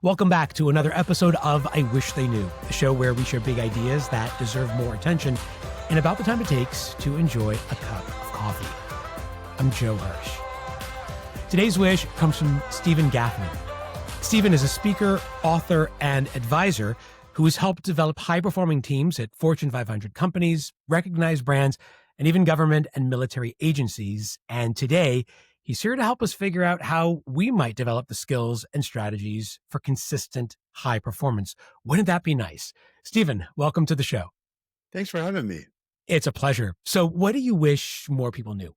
Welcome back to another episode of I Wish They Knew, the show where we share big ideas that deserve more attention and about the time it takes to enjoy a cup of coffee. I'm Joe Hirsch. Today's wish comes from Stephen Gaffney. Stephen is a speaker, author, and advisor who has helped develop high-performing teams at Fortune 500 companies, recognized brands, and even government and military agencies. And today, he's here to help us figure out how we might develop the skills and strategies for consistent high performance. Wouldn't that be nice? Stephen, welcome to the show. Thanks for having me. It's a pleasure. So what do you wish more people knew?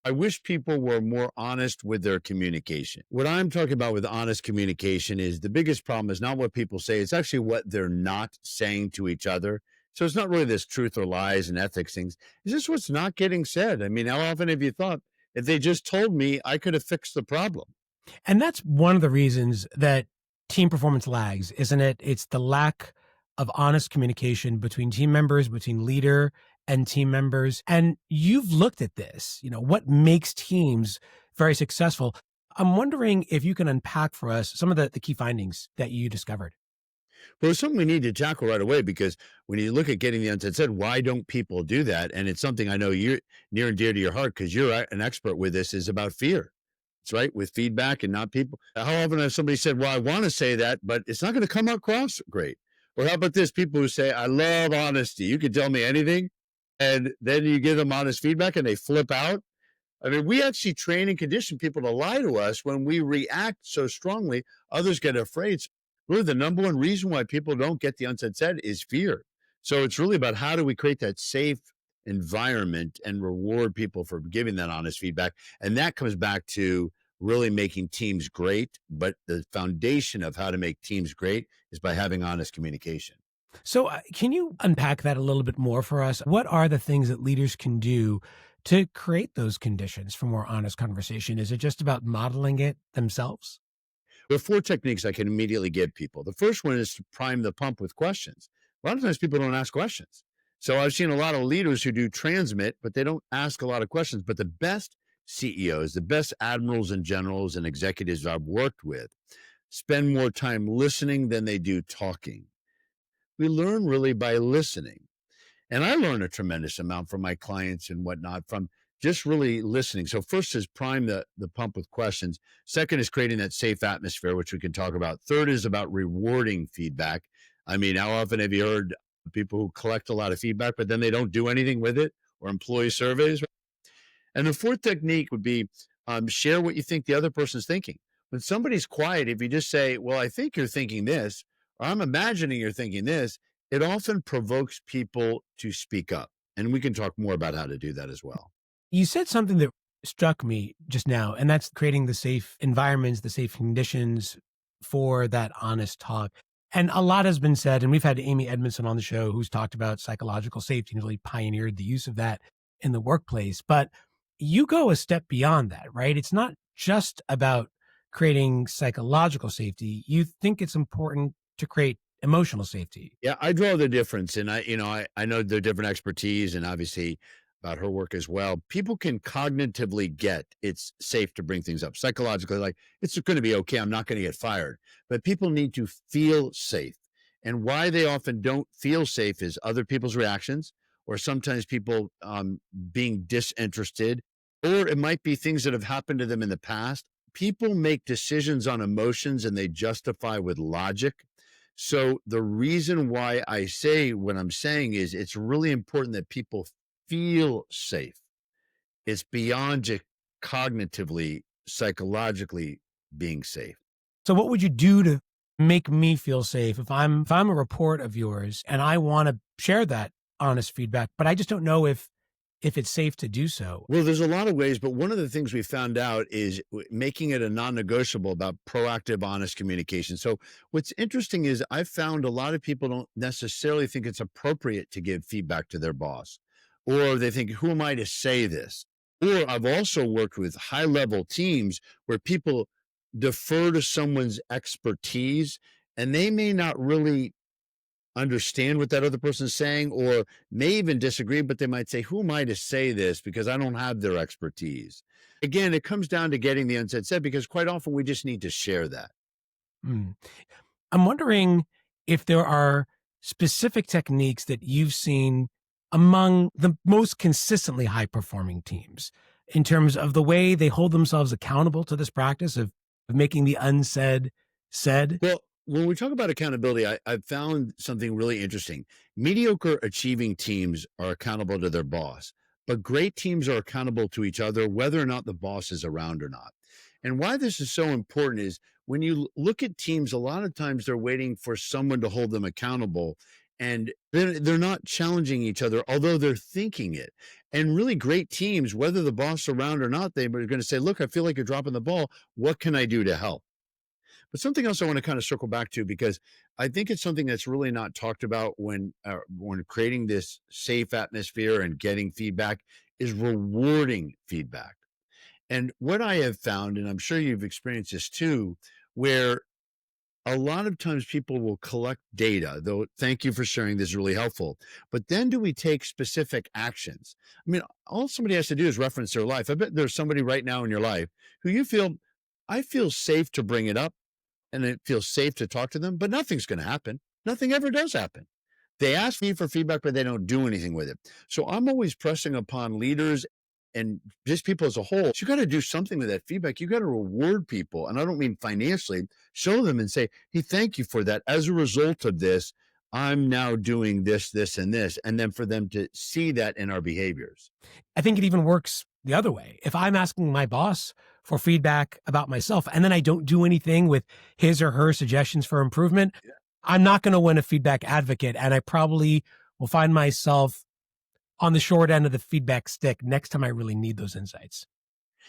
I wish people were more honest with their communication. What I'm talking about with honest communication is the biggest problem is not what people say, it's actually what they're not saying to each other. So it's not really this truth or lies and ethics things. It's just what's not getting said. I mean, how often have you thought, if they just told me, I could have fixed the problem? And that's one of the reasons that team performance lags, isn't it? It's the lack of honest communication between team members, between leader and team members. And you've looked at this, what makes teams very successful. I'm wondering if you can unpack for us some of the key findings that you discovered. Well, it's something we need to tackle right away, because when you look at getting the unsaid, why don't people do that? And it's something I know you're near and dear to your heart because you're an expert with this, is about fear. It's right with feedback and not people. How often has somebody said, well, I want to say that, but it's not going to come across great? Or how about this? People who say, I love honesty. You can tell me anything. And then you give them honest feedback and they flip out. I mean, we actually train and condition people to lie to us when we react so strongly. Others get afraid. Really, the number one reason why people don't get the unsaid is fear. So it's really about how do we create that safe environment and reward people for giving that honest feedback. And that comes back to really making teams great. But the foundation of how to make teams great is by having honest communication. So can you unpack that a little bit more for us? What are the things that leaders can do to create those conditions for more honest conversation? Is it just about modeling it themselves? There are 4 techniques I can immediately give people. The first one is to prime the pump with questions. A lot of times people don't ask questions. So I've seen a lot of leaders who do transmit, but they don't ask a lot of questions. But the best CEOs, the best admirals and generals and executives I've worked with spend more time listening than they do talking. We learn really by listening. And I learn a tremendous amount from my clients and whatnot from just really listening. So first is prime the pump with questions. Second is creating that safe atmosphere, which we can talk about. Third is about rewarding feedback. I mean, how often have you heard people who collect a lot of feedback, but then they don't do anything with it, or employee surveys? And the fourth technique would be share what you think the other person's thinking. When somebody's quiet, if you just say, well, I think you're thinking this, or I'm imagining you're thinking this, it often provokes people to speak up. And we can talk more about how to do that as well. You said something that struck me just now, and that's creating the safe environments, the safe conditions for that honest talk. And a lot has been said, and we've had Amy Edmondson on the show who's talked about psychological safety and really pioneered the use of that in the workplace. But you go a step beyond that, right? It's not just about creating psychological safety. You think it's important to create emotional safety. Yeah, I draw the difference. And I know they're different expertise, and obviously about her work as well. People can cognitively get it's safe to bring things up psychologically, like it's going to be okay, I'm not going to get fired. But people need to feel safe. And why they often don't feel safe is other people's reactions, or sometimes people being disinterested, or it might be things that have happened to them in the past. People make decisions on emotions and they justify with logic. So the reason why I say what I'm saying is it's really important that people feel safe. It's beyond just cognitively, psychologically being safe. So what would you do to make me feel safe if I'm a report of yours and I want to share that honest feedback, but I just don't know if it's safe to do so? Well, there's a lot of ways, but one of the things we found out is making it a non-negotiable about proactive, honest communication. So what's interesting is I've found a lot of people don't necessarily think it's appropriate to give feedback to their boss, or they think, who am I to say this? Or I've also worked with high-level teams where people defer to someone's expertise, and they may not really understand what that other person's saying, or may even disagree, but they might say, who am I to say this because I don't have their expertise? Again, it comes down to getting the unsaid said, because quite often we just need to share that. Mm. I'm wondering if there are specific techniques that you've seen among the most consistently high performing teams in terms of the way they hold themselves accountable to this practice of making the unsaid said. Well, when we talk about accountability, I've found something really interesting. Mediocre achieving teams are accountable to their boss, but great teams are accountable to each other, whether or not the boss is around or not. And why this is so important is when you look at teams, a lot of times they're waiting for someone to hold them accountable. And they're not challenging each other, although they're thinking it. And really great teams, whether the boss is around or not, they're going to say, look, I feel like you're dropping the ball. What can I do to help? But something else I want to kind of circle back to because I think it's something that's really not talked about when creating this safe atmosphere and getting feedback is rewarding feedback. And what I have found, and I'm sure you've experienced this too, where a lot of times people will collect data, though, thank you for sharing, this is really helpful. But then do we take specific actions? I mean, all somebody has to do is reference their life. I bet there's somebody right now in your life who you feel, I feel safe to bring it up and it feels safe to talk to them, but nothing's going to happen. Nothing ever does happen. They ask me for feedback, but they don't do anything with it. So I'm always pressing upon leaders and just people as a whole. You got to do something with that feedback. You got to reward people. And I don't mean financially, show them and say, hey, thank you for that. As a result of this, I'm now doing this, this, and this. And then for them to see that in our behaviors. I think it even works the other way. If I'm asking my boss for feedback about myself and then I don't do anything with his or her suggestions for improvement, I'm not going to win a feedback advocate. And I probably will find myself on the short end of the feedback stick next time I really need those insights.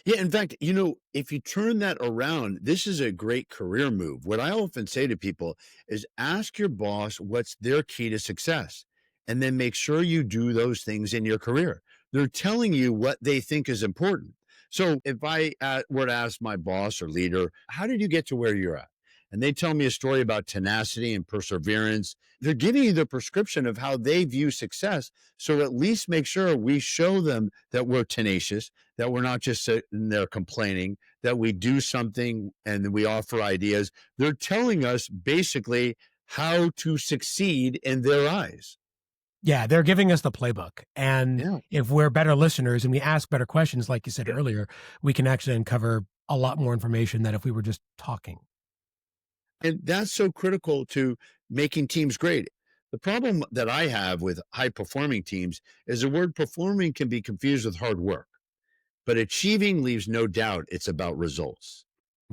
Yeah, in fact, if you turn that around, this is a great career move. What I often say to people is ask your boss what's their key to success, and then make sure you do those things in your career. They're telling you what they think is important. So if I were to ask my boss or leader, how did you get to where you're at? And they tell me a story about tenacity and perseverance. They're giving you the prescription of how they view success. So at least make sure we show them that we're tenacious, that we're not just sitting there complaining, that we do something and we offer ideas. They're telling us basically how to succeed in their eyes. Yeah, they're giving us the playbook. And Yeah. if we're better listeners and we ask better questions, like you said earlier, we can actually uncover a lot more information than if we were just talking. And that's so critical to making teams great. The problem that I have with high performing teams is the word performing can be confused with hard work, but achieving leaves no doubt it's about results.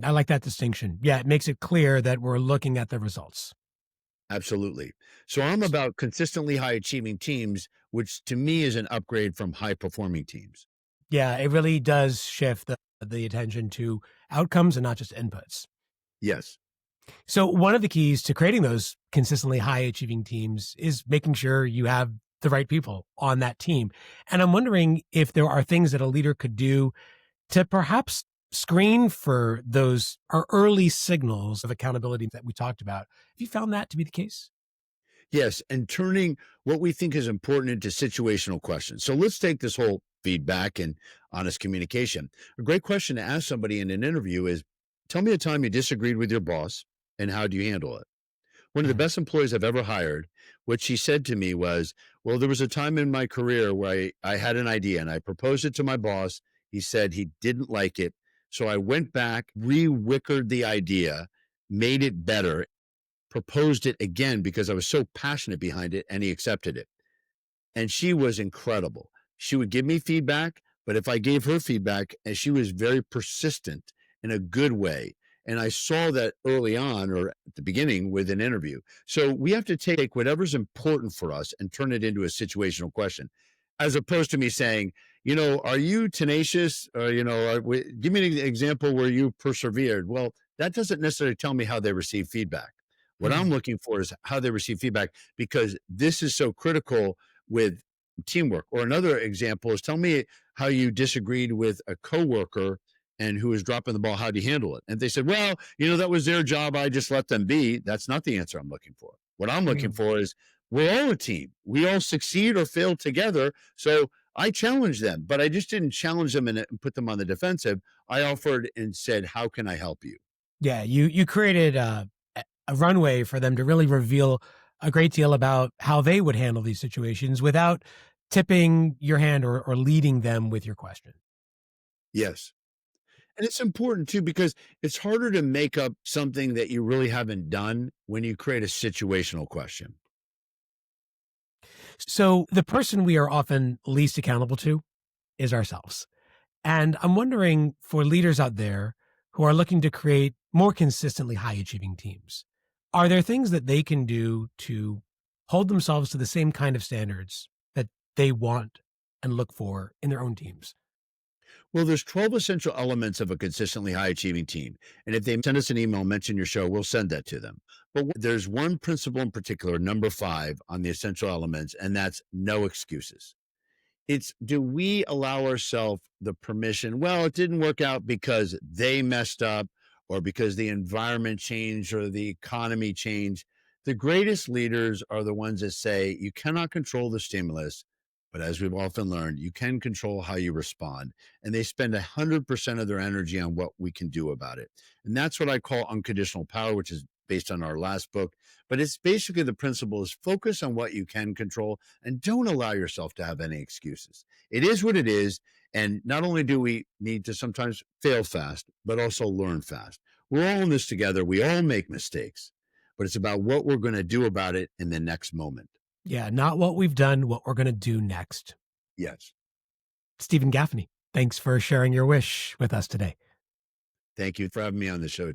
I like that distinction. Yeah, it makes it clear that we're looking at the results. Absolutely. So I'm about consistently high achieving teams, which to me is an upgrade from high performing teams. Yeah, it really does shift the attention to outcomes and not just inputs. Yes. So one of the keys to creating those consistently high achieving teams is making sure you have the right people on that team. And I'm wondering if there are things that a leader could do to perhaps screen for those or early signals of accountability that we talked about. Have you found that to be the case? Yes. And turning what we think is important into situational questions. So let's take this whole feedback and honest communication. A great question to ask somebody in an interview is tell me a time you disagreed with your boss and how do you handle it? One of the Mhm. best employees I've ever hired, what she said to me was, well, there was a time in my career where I had an idea and I proposed it to my boss. He said he didn't like it. So I went back, re-wickered the idea, made it better, proposed it again because I was so passionate behind it, and he accepted it. And she was incredible. She would give me feedback, but if I gave her feedback, and she was very persistent in a good way. And I saw that early on or at the beginning with an interview. So we have to take whatever's important for us and turn it into a situational question, as opposed to me saying, are you tenacious? Or, give me an example where you persevered. Well, that doesn't necessarily tell me how they receive feedback. What I'm Mhm. looking for is how they receive feedback, because this is so critical with teamwork. Or another example is tell me how you disagreed with a coworker and who was dropping the ball. How do you handle it? And they said, well, that was their job. I just let them be. That's not the answer I'm looking for. What I'm looking Mhm. for is we're all a team. We all succeed or fail together. So I challenged them, but I just didn't challenge them and put them on the defensive. I offered and said, how can I help you? Yeah, you created a runway for them to really reveal a great deal about how they would handle these situations without tipping your hand or leading them with your question. Yes. And it's important too, because it's harder to make up something that you really haven't done when you create a situational question. So the person we are often least accountable to is ourselves. And I'm wondering, for leaders out there who are looking to create more consistently high achieving teams, are there things that they can do to hold themselves to the same kind of standards that they want and look for in their own teams? Well, there's 12 essential elements of a consistently high achieving team. And if they send us an email, mention your show, we'll send that to them. But there's one principle in particular, number 5 on the essential elements, and that's no excuses. It's, do we allow ourselves the permission? Well, it didn't work out because they messed up or because the environment changed or the economy changed. The greatest leaders are the ones that say you cannot control the stimulus, but as we've often learned, you can control how you respond. And they spend 100% of their energy on what we can do about it. And that's what I call unconditional power, which is based on our last book. But it's basically, the principle is focus on what you can control and don't allow yourself to have any excuses. It is what it is. And not only do we need to sometimes fail fast, but also learn fast. We're all in this together. We all make mistakes, but it's about what we're going to do about it in the next moment. Yeah, not what we've done, what we're going to do next. Yes. Stephen Gaffney, thanks for sharing your wish with us today. Thank you for having me on the show.